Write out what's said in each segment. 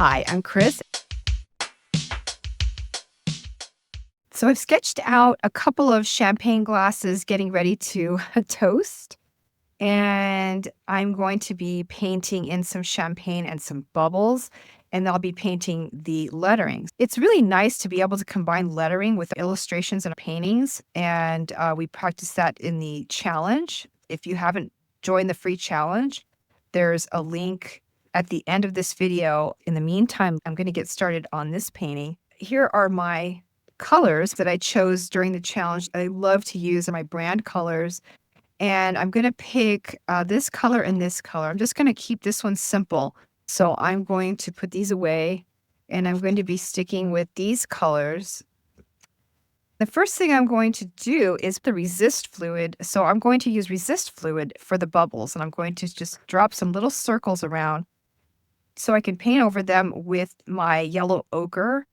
Hi, I'm Chris. So I've sketched out a couple of champagne glasses getting ready to toast. And I'm going to be painting in some champagne and some bubbles. And I'll be painting the lettering. It's really nice to be able to combine lettering with illustrations and paintings. And we practice that in the challenge. If you haven't joined the free challenge, there's a link at the end of this video. In the meantime, I'm going to get started on this painting. Here are my colors that I chose during the challenge. I love to use my brand colors. And I'm going to pick this color and this color. I'm just going to keep this one simple. So I'm going to put these away and I'm going to be sticking with these colors. The first thing I'm going to do is the resist fluid. So I'm going to use resist fluid for the bubbles, and I'm going to just drop some little circles around so I can paint over them with my yellow ochre,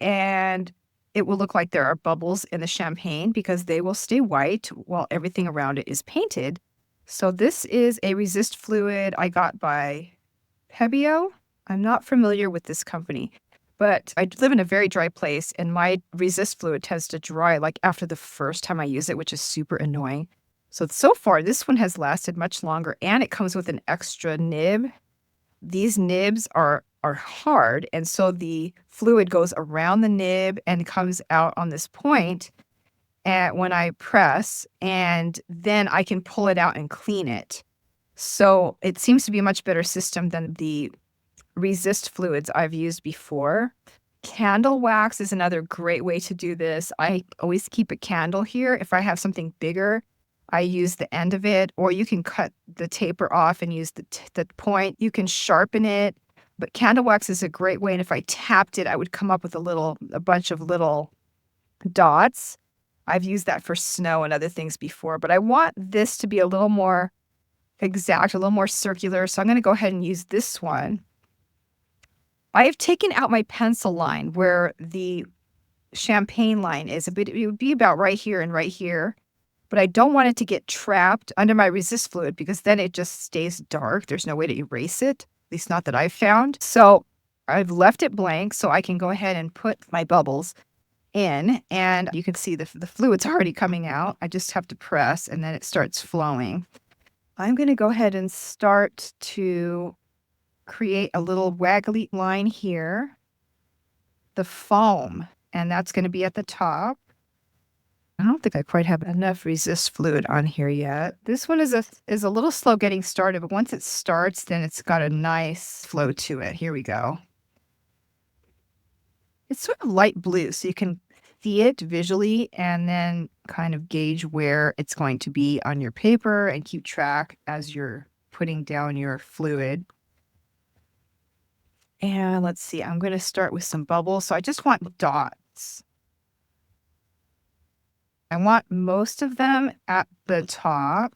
and it will look like there are bubbles in the champagne because they will stay white while everything around it is painted. So this is a resist fluid I got by Pebeo. I'm not familiar with this company, but I live in a very dry place and my resist fluid tends to dry like after the first time I use it, which is super annoying. So far, this one has lasted much longer and it comes with an extra nib. These nibs are hard, and so the fluid goes around the nib and comes out on this point when I press, and then I can pull it out and clean it. So it seems to be a much better system than the resist fluids I've used before. Candle wax is another great way to do this. I always keep a candle here. If I have something bigger, I use the end of it, or you can cut the taper off and use the point. You can sharpen it, but candle wax is a great way. And if I tapped it, I would come up with a bunch of little dots. I've used that for snow and other things before, but I want this to be a little more exact, a little more circular. So I'm going to go ahead and use this one. I have taken out my pencil line where the champagne line is it would be about right here and right here. But I don't want it to get trapped under my resist fluid because then it just stays dark. There's no way to erase it, at least not that I've found. So I've left it blank so I can go ahead and put my bubbles in, and you can see the fluid's already coming out. I just have to press and then it starts flowing. I'm going to go ahead and start to create a little waggly line here, the foam, and that's going to be at the top. I don't think I quite have enough resist fluid on here yet. This one is a little slow getting started, but once it starts, then it's got a nice flow to it. Here we go. It's sort of light blue, so you can see it visually and then kind of gauge where it's going to be on your paper and keep track as you're putting down your fluid. And let's see, I'm going to start with some bubbles. So I just want dots. I want most of them at the top.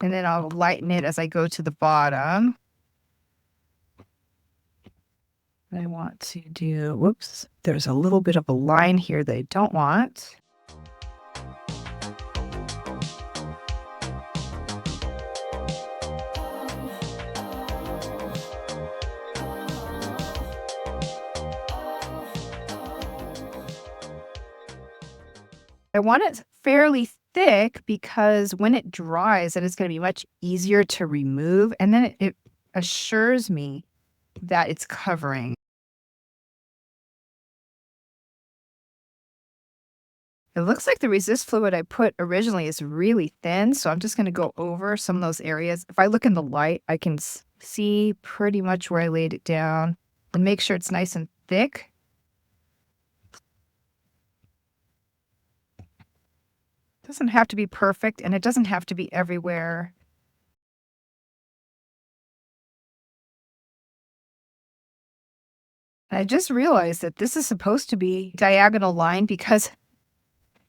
And then I'll lighten it as I go to the bottom. I want to do, whoops, there's a little bit of a line here that I don't want. I want it fairly thick because when it dries, then it's going to be much easier to remove. And then it assures me that it's covering. It looks like the resist fluid I put originally is really thin, so I'm just going to go over some of those areas. If I look in the light, I can see pretty much where I laid it down and make sure it's nice and thick. It doesn't have to be perfect, and it doesn't have to be everywhere. I just realized that this is supposed to be diagonal line because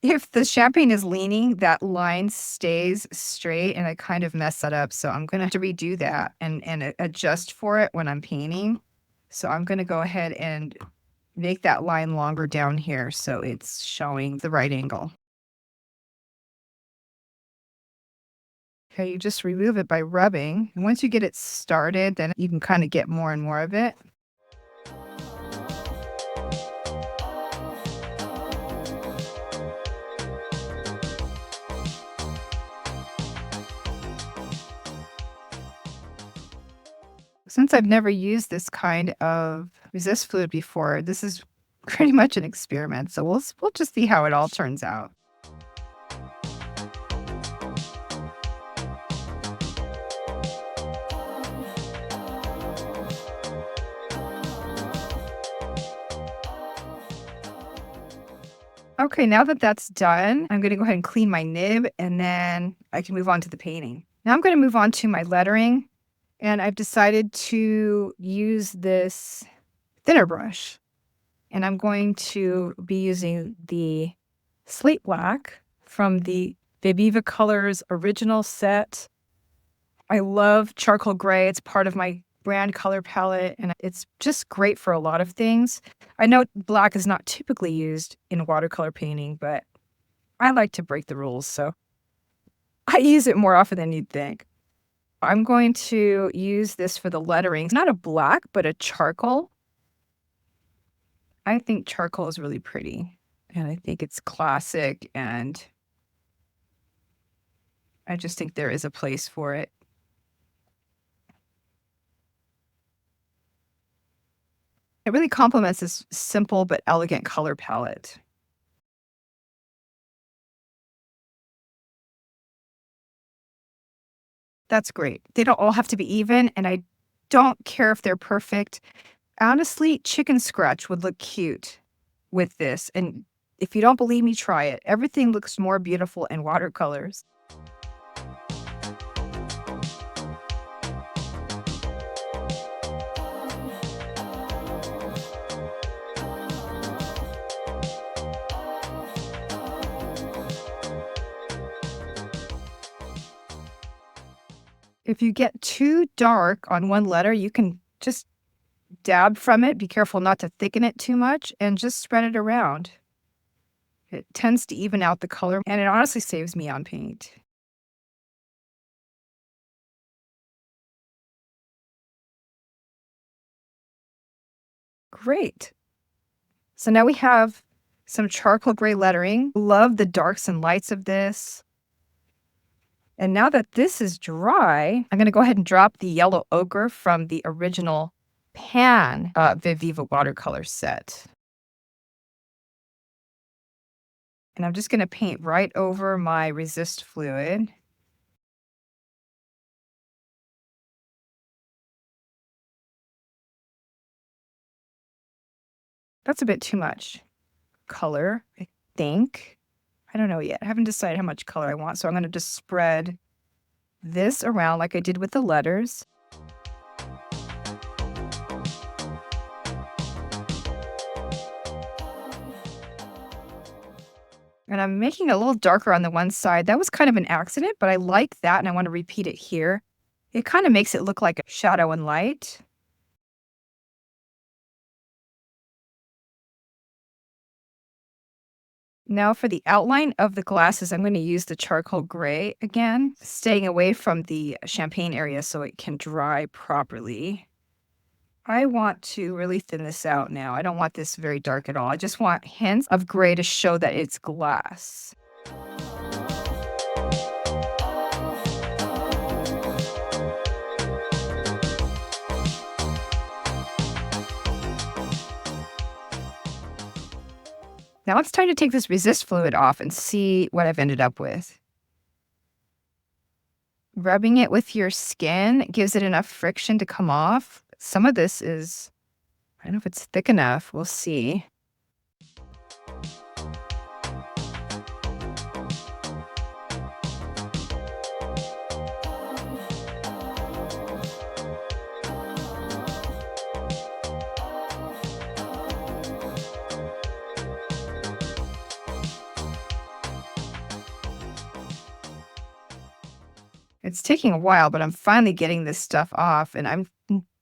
if the champagne is leaning, that line stays straight, and I kind of mess that up. So I'm going to have to redo that and adjust for it when I'm painting. So I'm going to go ahead and make that line longer down here so it's showing the right angle. Okay, you just remove it by rubbing. And once you get it started, then you can kind of get more and more of it. Since I've never used this kind of resist fluid before, this is pretty much an experiment. So we'll just see how it all turns out. Okay, now that that's done, I'm going to go ahead and clean my nib and then I can move on to the painting. Now I'm going to move on to my lettering, and I've decided to use this thinner brush. And I'm going to be using the slate black from the VIVIVA Colors original set. I love charcoal gray. It's part of my brand color palette, and it's just great for a lot of things. I know black is not typically used in watercolor painting, but I like to break the rules, so I use it more often than you'd think. I'm going to use this for the lettering. It's not a black, but a charcoal. I think charcoal is really pretty, and I think it's classic, and I just think there is a place for it. It really complements this simple but elegant color palette. That's great. They don't all have to be even, and I don't care if they're perfect. Honestly, chicken scratch would look cute with this, and if you don't believe me, try it. Everything looks more beautiful in watercolors. If you get too dark on one letter, you can just dab from it. Be careful not to thicken it too much and just spread it around. It tends to even out the color, and it honestly saves me on paint. Great. So now we have some charcoal gray lettering. Love the darks and lights of this. And now that this is dry, I'm going to go ahead and drop the yellow ochre from the original pan VIVIVA watercolor set. And I'm just going to paint right over my resist fluid. That's a bit too much color, I think. I don't know yet. I haven't decided how much color I want, so I'm going to just spread this around like I did with the letters. And I'm making it a little darker on the one side. That was kind of an accident, but I like that, and I want to repeat it here. It kind of makes it look like a shadow and light. Now for the outline of the glasses, I'm going to use the charcoal gray again, staying away from the champagne area so it can dry properly. I want to really thin this out now. I don't want this very dark at all. I just want hints of gray to show that it's glass. Now it's time to take this resist fluid off and see what I've ended up with. Rubbing it with your skin gives it enough friction to come off. Some of this is, I don't know if it's thick enough. We'll see. It's taking a while, but I'm finally getting this stuff off, and I'm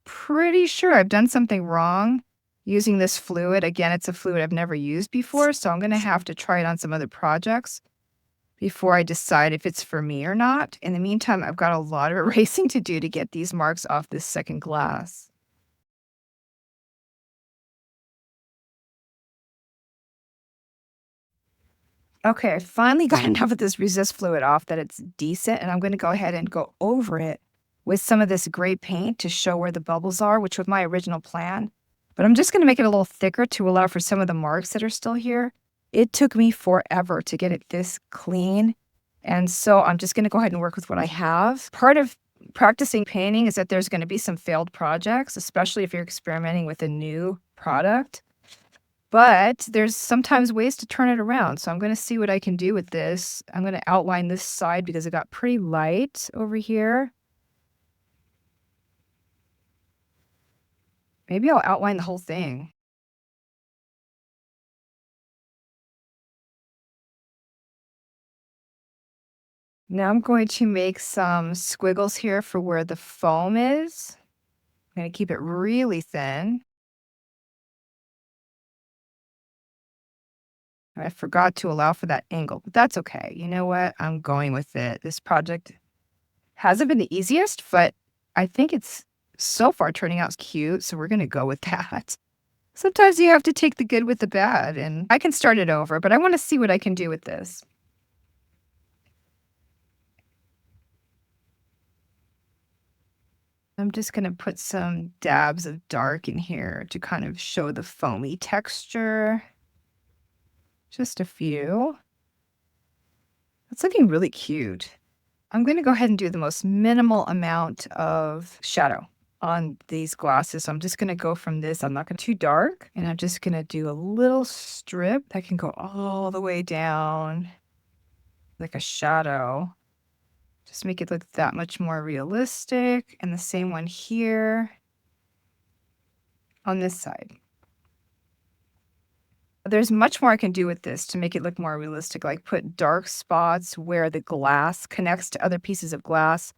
pretty sure I've done something wrong using this fluid. Again, it's a fluid I've never used before, so I'm gonna have to try it on some other projects. before I decide if it's for me or not. In the meantime, I've got a lot of erasing to do to get these marks off this second glass. Okay, I finally got enough of this resist fluid off that it's decent, and I'm gonna go ahead and go over it with some of this gray paint to show where the bubbles are, which was my original plan. But I'm just gonna make it a little thicker to allow for some of the marks that are still here. It took me forever to get it this clean, and so I'm just gonna go ahead and work with what I have. Part of practicing painting is that there's gonna be some failed projects, especially if you're experimenting with a new product. But there's sometimes ways to turn it around, so I'm gonna see what I can do with this. I'm gonna outline this side because it got pretty light over here. Maybe I'll outline the whole thing. Now I'm going to make some squiggles here for where the foam is. I'm gonna keep it really thin. I forgot to allow for that angle, but that's okay. You know what? I'm going with it. This project hasn't been the easiest, but I think it's so far turning out cute, so we're gonna go with that. Sometimes you have to take the good with the bad, and I can start it over, but I wanna see what I can do with this. I'm just gonna put some dabs of dark in here to kind of show the foamy texture. Just a few. It's looking really cute. I'm gonna go ahead and do the most minimal amount of shadow on these glasses. So I'm just gonna go from this, I'm not gonna too dark, and I'm just gonna do a little strip that can go all the way down like a shadow. Just make it look that much more realistic. And the same one here on this side. There's much more I can do with this to make it look more realistic, like put dark spots where the glass connects to other pieces of glass.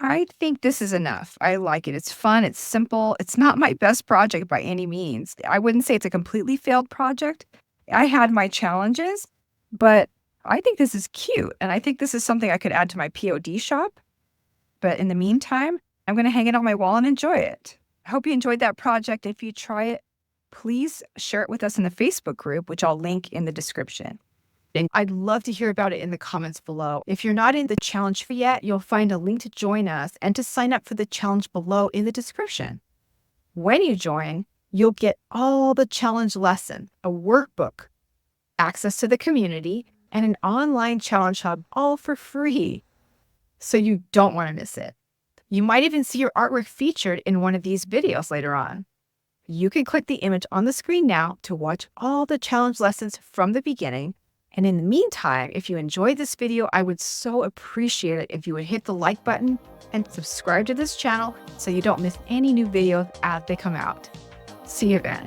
I think this is enough. I like it. It's fun. It's simple. It's not my best project by any means. I wouldn't say it's a completely failed project. I had my challenges, but I think this is cute. And I think this is something I could add to my POD shop. But in the meantime, I'm going to hang it on my wall and enjoy it. I hope you enjoyed that project. If you try it, please share it with us in the Facebook group, which I'll link in the description. And I'd love to hear about it in the comments below. If you're not in the challenge yet, you'll find a link to join us and to sign up for the challenge below in the description. When you join, you'll get all the challenge lessons, a workbook, access to the community, and an online challenge hub, all for free. So you don't want to miss it. You might even see your artwork featured in one of these videos later on. You can click the image on the screen now to watch all the challenge lessons from the beginning. And in the meantime, if you enjoyed this video, I would so appreciate it if you would hit the like button and subscribe to this channel so you don't miss any new videos as they come out. See you then.